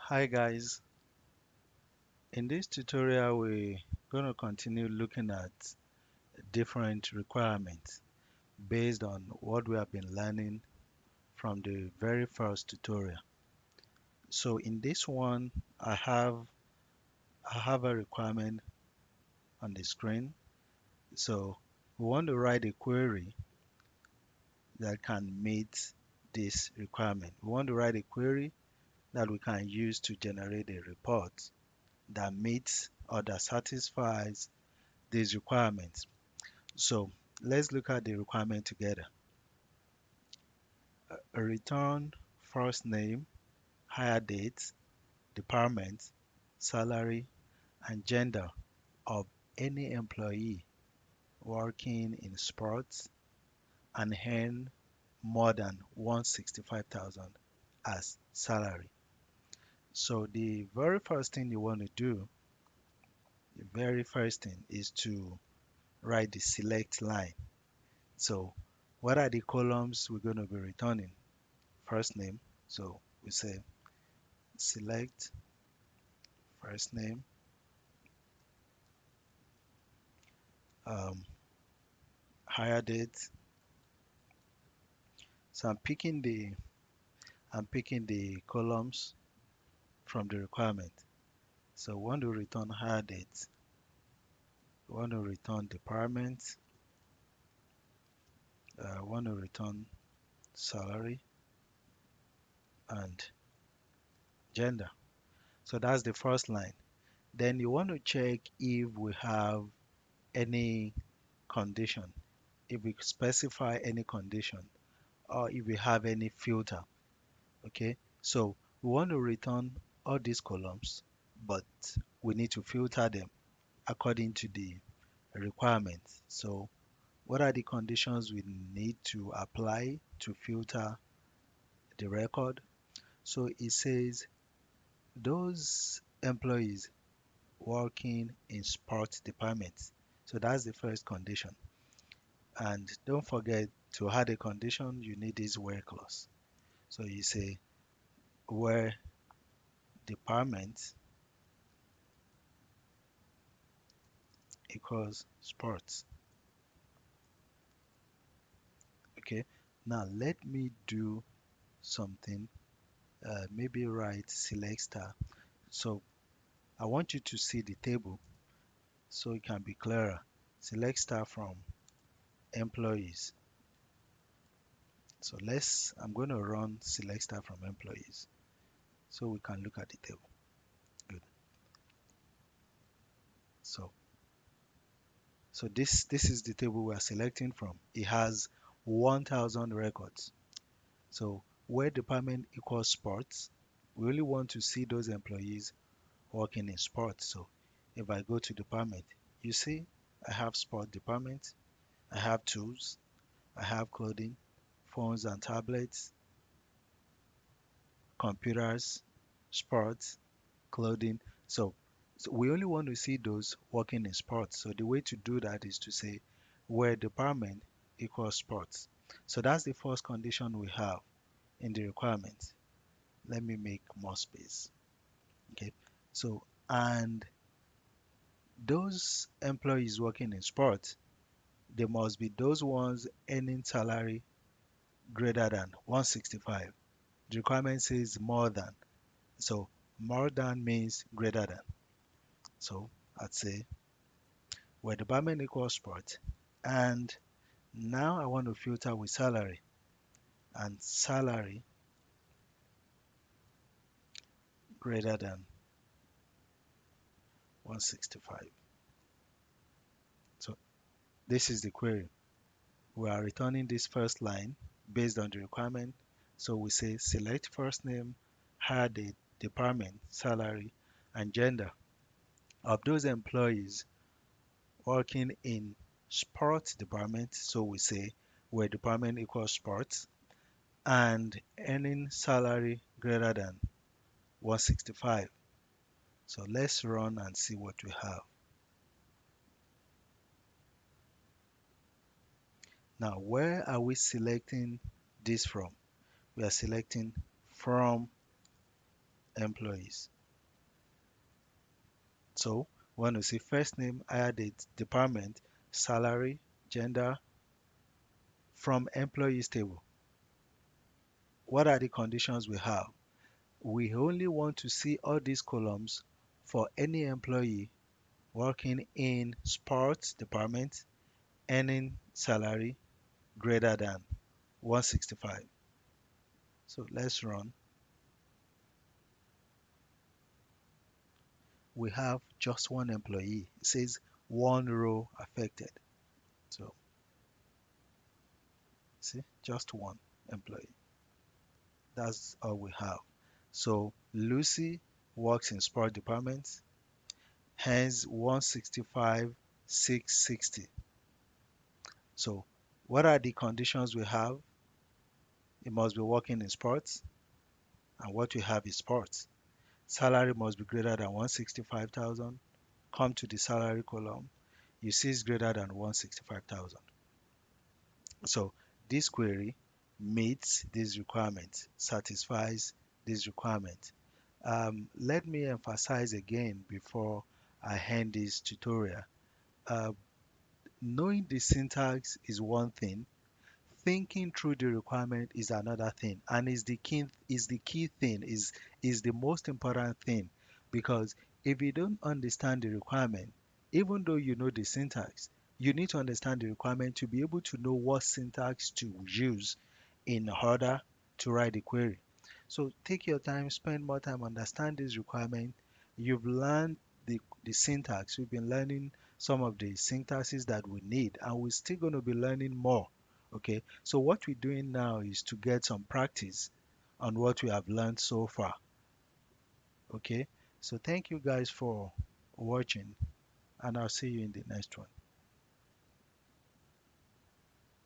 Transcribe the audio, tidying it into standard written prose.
Hi guys, in this tutorial we're going to continue looking at different requirements based on what we have been learning from the very first tutorial. So in this one I have a requirement on the screen. So we want to write a query that can meet this requirement. We want to write a query that we can use to generate a report that meets or that satisfies these requirements. So let's look at the requirement together. Return first name, hire date, department, salary, and gender of any employee working in sports and earn more than 165,000 as salary. So the very first thing you want to do, the very first thing is to write the select line. So what are the columns we're going to be returning? First name. So we say select first name, um, hire date. So I'm picking the columns from the requirement. So we want to return hire date, we want to return department, we want to return salary and gender. So that's the first line. Then you want to check if we have any condition, if we specify any condition, or if we have any filter. Okay, so we want to return all these columns, but we need to filter them according to the requirements. So what are the conditions we need to apply to filter the record? So it says those employees working in sports departments. So that's the first condition. And don't forget to add a condition, you need this where clause. So you say where department equals sports. Okay, now let me do something. Maybe write select star. So I want you to see the table so it can be clearer. Select star from employees. So I'm going to run select star from employees so we can look at the table. Good. So this is the table we are selecting from. It has 1,000 records. So where department equals sports, we only want to see those employees working in sports. So if I go to department, you see I have sport department, I have tools, I have clothing, phones and tablets, computers, sports, clothing. So we only want to see those working in sports. So the way to do that is to say where department equals sports. So that's the first condition we have in the requirement. Let me make more space. Okay. So and those employees working in sports, they must be those ones earning salary greater than 165. The requirement says more than. So more than means greater than. So I'd say where department equals sport. And now I want to filter with salary. And salary greater than 165. So this is the query. We are returning this first line based on the requirement. So we say select first name, hire date, department, salary, and gender of those employees working in sports department. So we say where department equals sports and earning salary greater than 165. So let's run and see what we have. Now, where are we selecting this from? We are selecting from employees. So when we see first name, hire date, department, salary, gender from employees table, what are the conditions we have? We only want to see all these columns for any employee working in sports department, earning salary greater than 165. So let's run. We have just one employee. It says one row affected. So see, just one employee. That's all we have. So Lucy works in sport department, hence 165, 660. So what are the conditions we have? It must be working in sports, and what we have is sports. Salary must be greater than 165,000. Come to the salary column. You see it's greater than 165,000. So this query meets this requirement, satisfies this requirement. Let me emphasize again before I end this tutorial. Uh, Knowing the syntax is one thing, thinking through the requirement is another thing, and is the key thing, is the most important thing, because if you don't understand the requirement, even though you know the syntax, you need to understand the requirement to be able to know what syntax to use in order to write the query. So take your time, spend more time, understand this requirement. You've learned the syntax. We've been learning some of the syntaxes that we need, and we're still going to be learning more. Okay, so what we're doing now is to get some practice on what we have learned so far. Okay, so thank you guys for watching, and I'll see you in the next one.